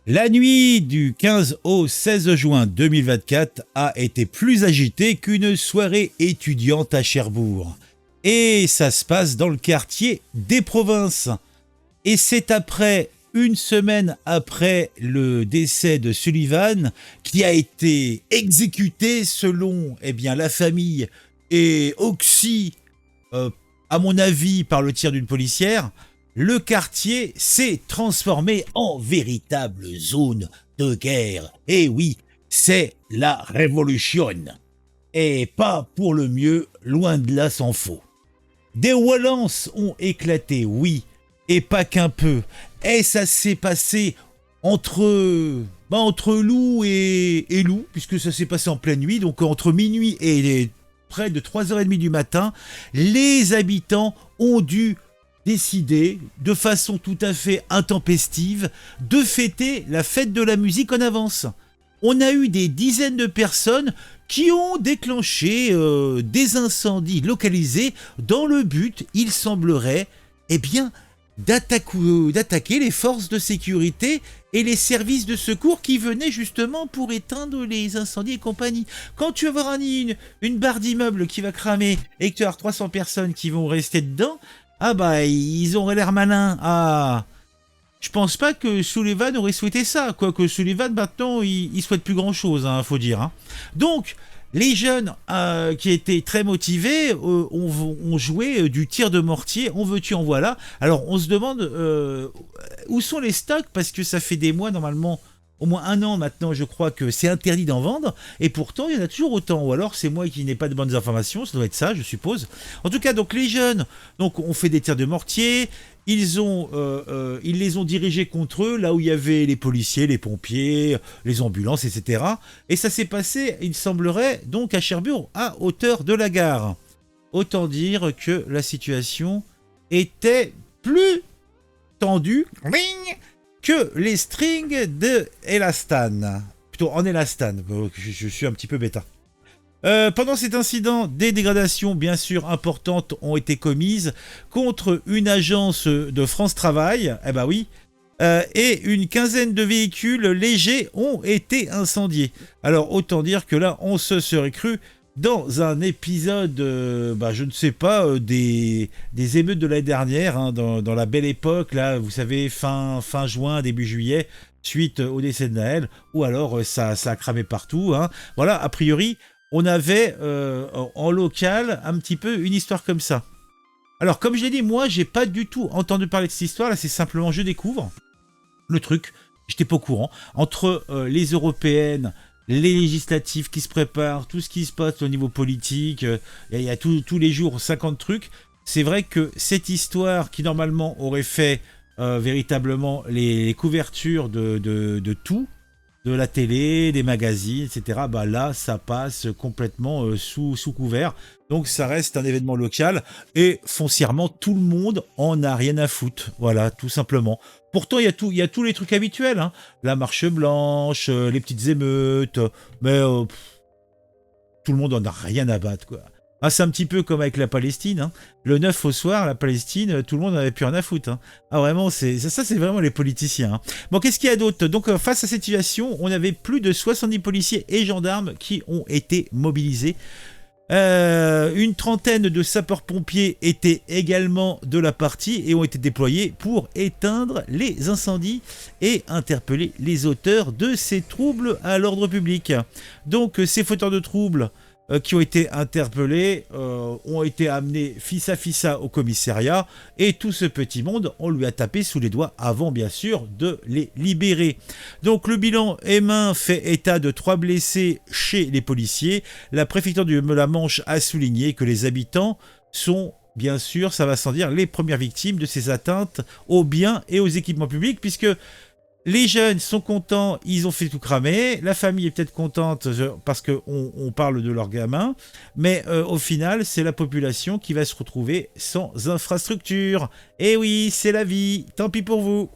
La nuit du 15 au 16 juin 2024 a été plus agitée qu'une soirée étudiante à Cherbourg. Et ça se passe dans le quartier des Provinces. Et c'est après, une semaine après le décès de Sullivan, qui a été exécuté selon la famille et Oxy, à mon avis, par le tir d'une policière, le quartier s'est transformé en véritable zone de guerre. Et oui, c'est la révolution. Et pas pour le mieux, loin de là s'en faut. Des violences ont éclaté, oui, et pas qu'un peu. Et ça s'est passé entre loup et loup, puisque ça s'est passé en pleine nuit, donc entre minuit et près de 3h30 du matin, les habitants ont dû décider, de façon tout à fait intempestive, de fêter la fête de la musique en avance. On a eu des dizaines de personnes qui ont déclenché des incendies localisés dans le but, il semblerait, d'attaquer les forces de sécurité et les services de secours qui venaient justement pour éteindre les incendies et compagnie. Quand tu vas voir une barre d'immeuble qui va cramer et que tu as 300 personnes qui vont rester dedans, ils auraient l'air malins. Je pense pas que Sullivan aurait souhaité ça. Quoique Sullivan, maintenant, il souhaite plus grand-chose, faut dire. Donc, les jeunes qui étaient très motivés ont joué du tir de mortier, on veut tu en voilà. Alors, on se demande où sont les stocks, parce que ça fait des mois, normalement, au moins 1 an maintenant, je crois que c'est interdit d'en vendre, et pourtant, il y en a toujours autant. Ou alors, c'est moi qui n'ai pas de bonnes informations, ça doit être ça, je suppose. En tout cas, donc les jeunes ont fait des tirs de mortier, ils les ont dirigés contre eux, là où il y avait les policiers, les pompiers, les ambulances, etc. Et ça s'est passé, il semblerait, donc à Cherbourg, à hauteur de la gare. Autant dire que la situation était plus tendue que les strings de élastane. Plutôt en élastane, je suis un petit peu bêta. Pendant cet incident, des dégradations bien sûr importantes ont été commises contre une agence de France Travail, et une quinzaine de véhicules légers ont été incendiés. Alors autant dire que là, on se serait cru dans un épisode, je ne sais pas, des émeutes de l'année dernière, dans la belle époque, là, vous savez, fin juin, début juillet, suite au décès de Naël, ou alors ça a cramé partout. Voilà, a priori, on avait en local un petit peu une histoire comme ça. Alors, comme je l'ai dit, moi, j'ai pas du tout entendu parler de cette histoire, là, c'est simplement, je découvre le truc, j'étais pas au courant, entre les européennes, les législatives qui se préparent, tout ce qui se passe au niveau politique, il y a tous les jours 50 trucs. C'est vrai que cette histoire qui normalement aurait fait véritablement les couvertures de tout, de la télé, des magazines, etc., là, ça passe complètement sous couvert. Donc, ça reste un événement local et foncièrement, tout le monde en a rien à foutre. Voilà, tout simplement. Pourtant, il y a tous les trucs habituels. La marche blanche, les petites émeutes, mais tout le monde en a rien à battre, quoi. C'est un petit peu comme avec la Palestine. Le 9 au soir, la Palestine, tout le monde n'avait plus rien à foutre. Vraiment, ça, c'est vraiment les politiciens. Bon, qu'est-ce qu'il y a d'autre? Donc, face à cette situation, on avait plus de 70 policiers et gendarmes qui ont été mobilisés. Une trentaine de sapeurs-pompiers étaient également de la partie et ont été déployés pour éteindre les incendies et interpeller les auteurs de ces troubles à l'ordre public. Donc, ces fauteurs de troubles qui ont été interpellés, ont été amenés fils à au commissariat, et tout ce petit monde, on lui a tapé sous les doigts avant bien sûr de les libérer. Donc le bilan M1 fait état de 3 blessés chez les policiers. La préfecture de la Manche a souligné que les habitants sont bien sûr, ça va sans dire, les premières victimes de ces atteintes aux biens et aux équipements publics, puisque les jeunes sont contents, ils ont fait tout cramer. La famille est peut-être contente parce qu'on parle de leurs gamins. Mais au final, c'est la population qui va se retrouver sans infrastructure. Et oui, c'est la vie. Tant pis pour vous.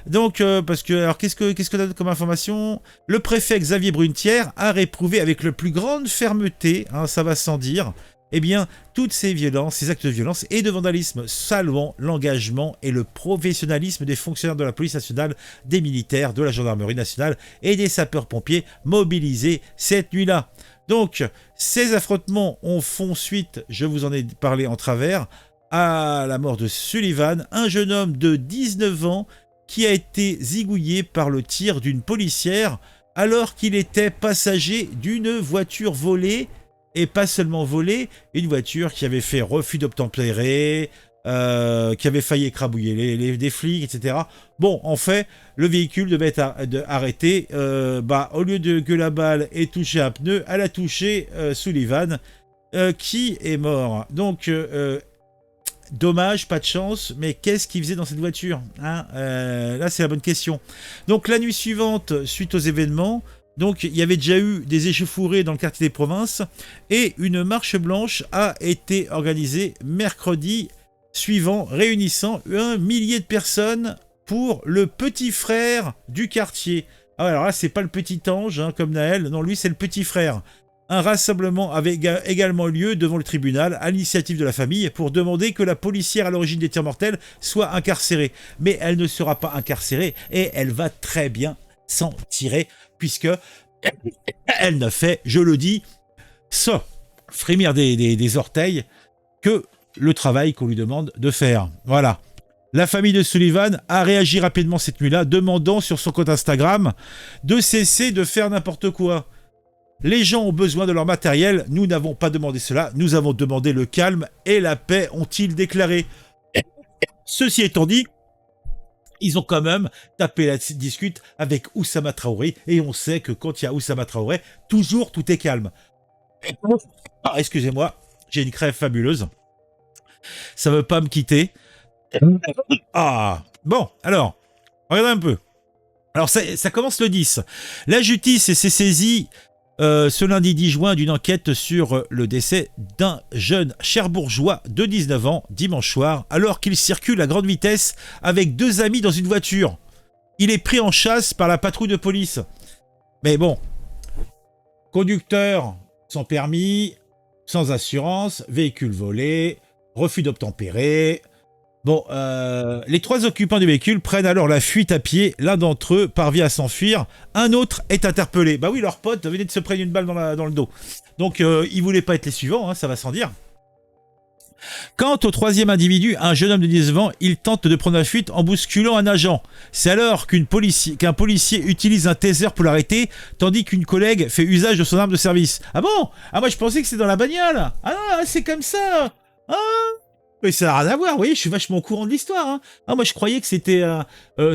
Donc, alors qu'est-ce que t'as comme information? Le préfet Xavier Brunetière a réprouvé avec la plus grande fermeté, ça va sans dire, eh bien, toutes ces violences, ces actes de violence et de vandalisme, saluant l'engagement et le professionnalisme des fonctionnaires de la police nationale, des militaires, de la gendarmerie nationale et des sapeurs-pompiers mobilisés cette nuit-là. Donc, ces affrontements font suite, je vous en ai parlé en travers, à la mort de Sullivan, un jeune homme de 19 ans qui a été zigouillé par le tir d'une policière alors qu'il était passager d'une voiture volée, et pas seulement volée, une voiture qui avait fait refus d'obtempérer, qui avait failli écrabouiller des flics, etc. Bon, en fait, le véhicule devait être arrêté. Au lieu que la balle ait touché un pneu, elle a touché Sullivan, qui est mort. Donc, dommage, pas de chance, mais qu'est-ce qu'il faisait dans cette voiture, hein? Là, c'est la bonne question. Donc, la nuit suivante, suite aux événements, donc il y avait déjà eu des échauffourées dans le quartier des Provinces, et une marche blanche a été organisée mercredi suivant, réunissant 1 millier de personnes pour le petit frère du quartier. Ah, alors là, c'est pas le petit ange, hein, comme Naël, non, lui, c'est le petit frère. Un rassemblement avait également lieu devant le tribunal à l'initiative de la famille pour demander que la policière à l'origine des tirs mortels soit incarcérée. Mais elle ne sera pas incarcérée et elle va très bien s'en tirer puisque elle ne fait, je le dis, ça, frémir des orteils que le travail qu'on lui demande de faire. Voilà. La famille de Sullivan a réagi rapidement cette nuit-là, demandant sur son compte Instagram de cesser de faire n'importe quoi. Les gens ont besoin de leur matériel, nous n'avons pas demandé cela, nous avons demandé le calme et la paix, ont-ils déclaré. Ceci étant dit, ils ont quand même tapé la discute avec Oussama Traoré, et on sait que quand il y a Oussama Traoré, toujours tout est calme. Ah, excusez-moi, j'ai une crève fabuleuse. Ça veut pas me quitter. Ah, bon, alors, regardez un peu. Alors, ça commence le 10. La justice s'est saisie ce lundi 10 juin d'une enquête sur le décès d'un jeune cherbourgeois de 19 ans dimanche soir alors qu'il circule à grande vitesse avec 2 amis dans une voiture. Il est pris en chasse par la patrouille de police. Mais bon, conducteur sans permis, sans assurance, véhicule volé, refus d'obtempérer. Bon, les 3 occupants du véhicule prennent alors la fuite à pied. L'un d'entre eux parvient à s'enfuir. Un autre est interpellé. Bah oui, leur pote venait de se prendre une balle dans le dos. Donc, ils voulaient pas être les suivants, hein, ça va sans dire. Quant au 3e individu, un jeune homme de 19 ans, il tente de prendre la fuite en bousculant un agent. C'est alors qu'un policier utilise un taser pour l'arrêter, tandis qu'une collègue fait usage de son arme de service. Ah bon? Ah, moi je pensais que c'était dans la bagnole. Ah non, c'est comme ça. Ah, mais ça n'a rien à voir, vous voyez, je suis vachement au courant de l'histoire. Hein. Ah, moi, je croyais que c'était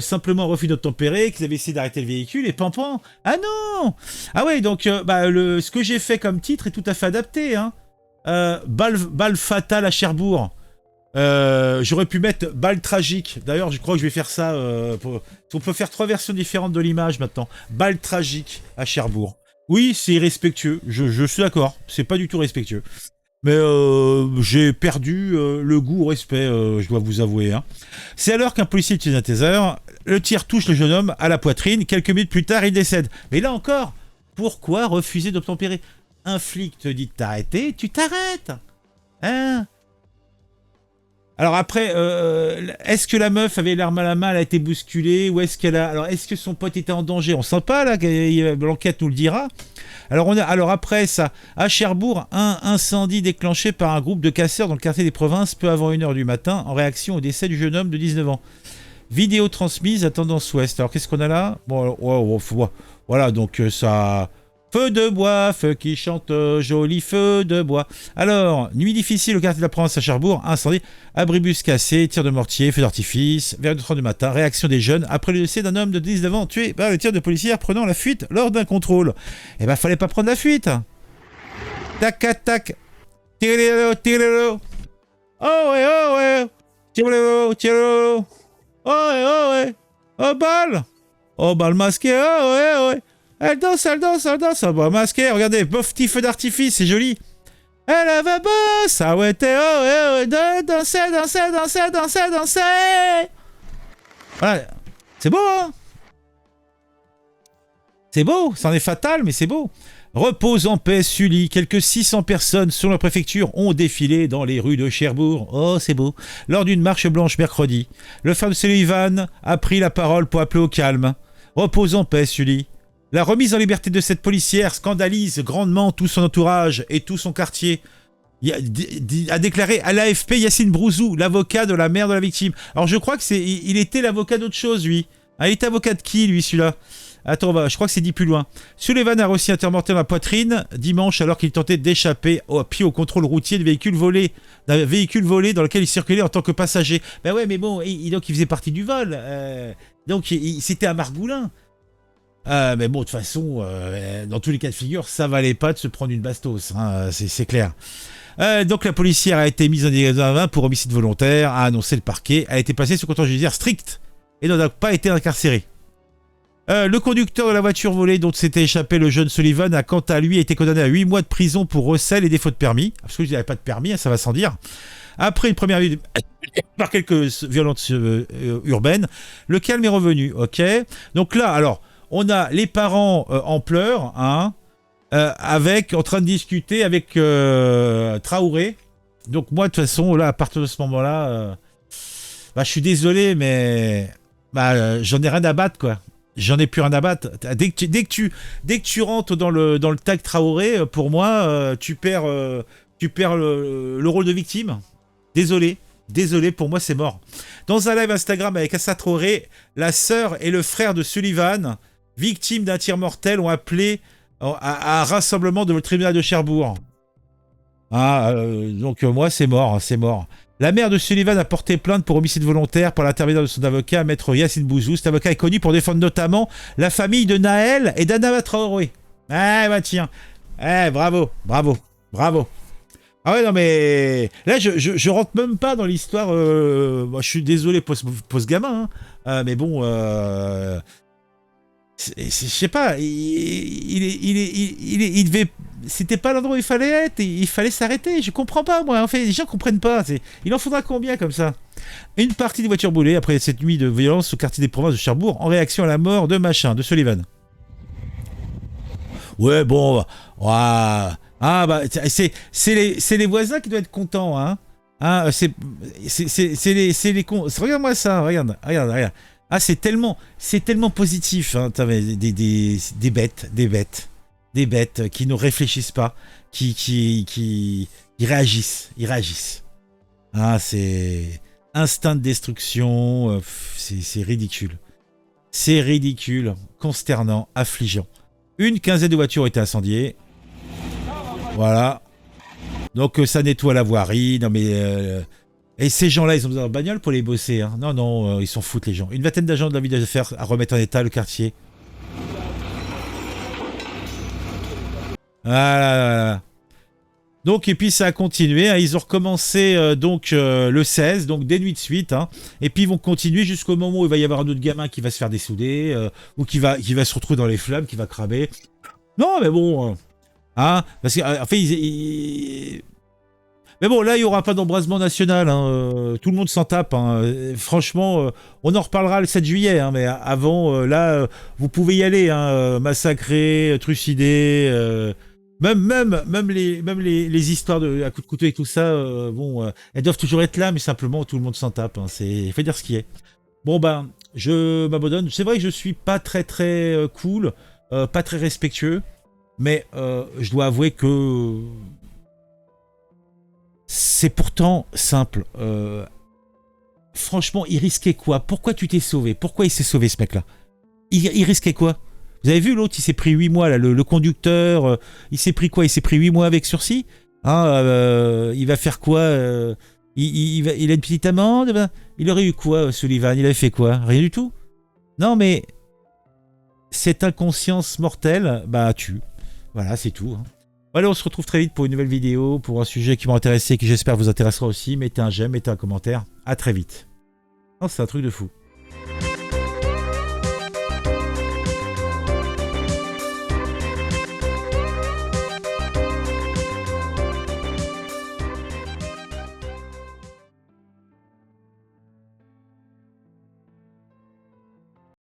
simplement un refus d'obtempérer, qu'ils avaient essayé d'arrêter le véhicule et pampan. Ah non. Ah ouais, donc ce que j'ai fait comme titre est tout à fait adapté. Hein. Balle fatale à Cherbourg. J'aurais pu mettre balle tragique. D'ailleurs, je crois que je vais faire ça. On peut faire 3 versions différentes de l'image maintenant. Balle tragique à Cherbourg. Oui, c'est irrespectueux. Je suis d'accord. C'est pas du tout respectueux. Mais j'ai perdu le goût au respect, je dois vous avouer. Hein. C'est alors qu'un policier utilise un taser. Le tir touche le jeune homme à la poitrine. Quelques minutes plus tard, il décède. Mais là encore, pourquoi refuser d'obtempérer? Un flic te dit de t'arrêter, tu t'arrêtes. Hein? Alors après, est-ce que la meuf avait l'arme à la main, elle a été bousculée, ou est-ce qu'elle a... Alors, est-ce que son pote était en danger? On sent pas, là, l'enquête nous le dira. Alors après ça, à Cherbourg, un incendie déclenché par un groupe de casseurs dans le quartier des Provinces peu avant 1h du matin en réaction au décès du jeune homme de 19 ans. Vidéo transmise à Tendance Ouest. Alors qu'est-ce qu'on a là? Bon, voilà, donc ça... Feu de bois, feu qui chante, joli feu de bois. Alors, nuit difficile au quartier de la Provence à Cherbourg, incendie, abribus cassé, tir de mortier, feu d'artifice, vers 2h30 du matin, réaction des jeunes après le décès d'un homme de 19 ans tué par le tir de policiers prenant la fuite lors d'un contrôle. Eh ben, fallait pas prendre la fuite. Tac, tac, tac. Tirez-le, tirez-le. Oh ouais. Tirez-le, tirez-le. Oh ouais. Oh, balle. Oh, balle masquée, oh ouais. Elle danse, elle va masquer, regardez, bof, petit feu d'artifice, c'est joli. Elle va boss, ah ouais, danser. Voilà, c'est beau, hein? C'est beau, c'en est fatal, mais c'est beau. Repose en paix, Sully. Quelques 600 personnes, selon la préfecture, ont défilé dans les rues de Cherbourg. Oh, c'est beau. Lors d'une marche blanche mercredi, le frère de Sullivan a pris la parole pour appeler au calme. Repose en paix, Sully. La remise en liberté de cette policière scandalise grandement tout son entourage et tout son quartier. A déclaré à l'AFP Yacine Brouzou, l'avocat de la mère de la victime. Alors je crois que il était l'avocat d'autre chose, lui. Ah, il était avocat de qui, lui, celui-là? Attends, je crois que c'est dit plus loin. Sullivan a reçu un tir mortel dans la poitrine dimanche alors qu'il tentait d'échapper au contrôle routier d'un véhicule volé dans lequel il circulait en tant que passager. Ben ouais, mais bon, donc il faisait partie du vol. Donc c'était à Margoulin. Mais bon, de toute façon, dans tous les cas de figure, ça valait pas de se prendre une bastos, hein, c'est clair. Donc la policière a été mise en examen pour homicide volontaire, a annoncé le parquet, a été placée sous contrôle judiciaire strict et n'a pas été incarcérée. Le conducteur de la voiture volée dont s'était échappé le jeune Sullivan a quant à lui été condamné à 8 mois de prison pour recel et défaut de permis. Parce que je n'avais pas de permis, ça va sans dire. Après une première vie par quelques violences urbaines, le calme est revenu. Ok. Donc là, alors, on a les parents en pleurs, hein, en train de discuter avec Traoré. Donc moi, de toute façon, là, à partir de ce moment-là, je suis désolé, mais j'en ai rien à battre, quoi. J'en ai plus rien à battre. Dès que tu rentres dans le tag Traoré, pour moi, tu perds le rôle de victime. Désolé, pour moi, c'est mort. Dans un live Instagram avec Assa Traoré, la sœur et le frère de Sullivan, victimes d'un tir mortel, ont appelé à un rassemblement devant le tribunal de Cherbourg. Donc moi, c'est mort. La mère de Sullivan a porté plainte pour homicide volontaire par l'intermédiaire de son avocat, maître Yacine Brouzou. Cet avocat est connu pour défendre notamment la famille de Naël et d'Adama Traoré. Tiens. Bravo. Ah ouais, non mais... Là, je rentre même pas dans l'histoire... je suis désolé pour ce gamin, hein. Mais bon... je sais pas, il devait... C'était pas l'endroit où il fallait être, il fallait s'arrêter. Je comprends pas, moi. En fait, les gens comprennent pas. Il en faudra combien comme ça? Une partie des voitures brûlées après cette nuit de violence au quartier des Provinces de Cherbourg en réaction à la mort de Sullivan. Ouais, bon... c'est les voisins qui doivent être contents, hein. C'est les cons. Regarde-moi ça, regarde. Ah, c'est tellement positif, hein. Des bêtes qui ne réfléchissent pas, qui réagissent. C'est instinct de destruction, c'est ridicule. C'est ridicule, consternant, affligeant. Une quinzaine de voitures ont été incendiées. Voilà. Donc ça nettoie la voirie. Non mais... Et ces gens-là, ils ont besoin de bagnole pour les bosser, hein. Non, ils s'en foutent les gens. Une vingtaine d'agents de la ville d'affaires à remettre en état le quartier. Voilà. Donc, et puis ça a continué, hein. Ils ont recommencé le 16, donc des nuits de suite, hein. Et puis ils vont continuer jusqu'au moment où il va y avoir un autre gamin qui va se faire dessouder, ou qui va se retrouver dans les flammes, qui va cramer. Non, mais bon... parce qu'en fait, mais bon, là, il n'y aura pas d'embrasement national, hein. Tout le monde s'en tape, hein. Franchement, on en reparlera le 7 juillet, hein. Mais avant, vous pouvez y aller, hein. Massacrer, trucider... Même les histoires à coups de couteau et tout ça, elles doivent toujours être là, mais simplement, tout le monde s'en tape, hein. Il faut dire ce qui est. Bon, je m'abandonne. C'est vrai que je suis pas très, très cool, pas très respectueux, mais je dois avouer que... C'est pourtant simple. Franchement, il risquait quoi? Pourquoi tu t'es sauvé? Pourquoi il s'est sauvé, ce mec-là? Il risquait quoi? Vous avez vu, l'autre, il s'est pris 8 mois, là, le conducteur, il s'est pris quoi? Il s'est pris 8 mois avec sursis, hein. Il va faire quoi? Il a une petite amende? Il aurait eu quoi, Sullivan? Il avait fait quoi? Rien du tout? Non, mais cette inconscience mortelle, tue. Voilà, c'est tout, hein. Allez, on se retrouve très vite pour une nouvelle vidéo, pour un sujet qui m'a intéressé et qui j'espère vous intéressera aussi. Mettez un j'aime, mettez un commentaire. À très vite. Oh, c'est un truc de fou.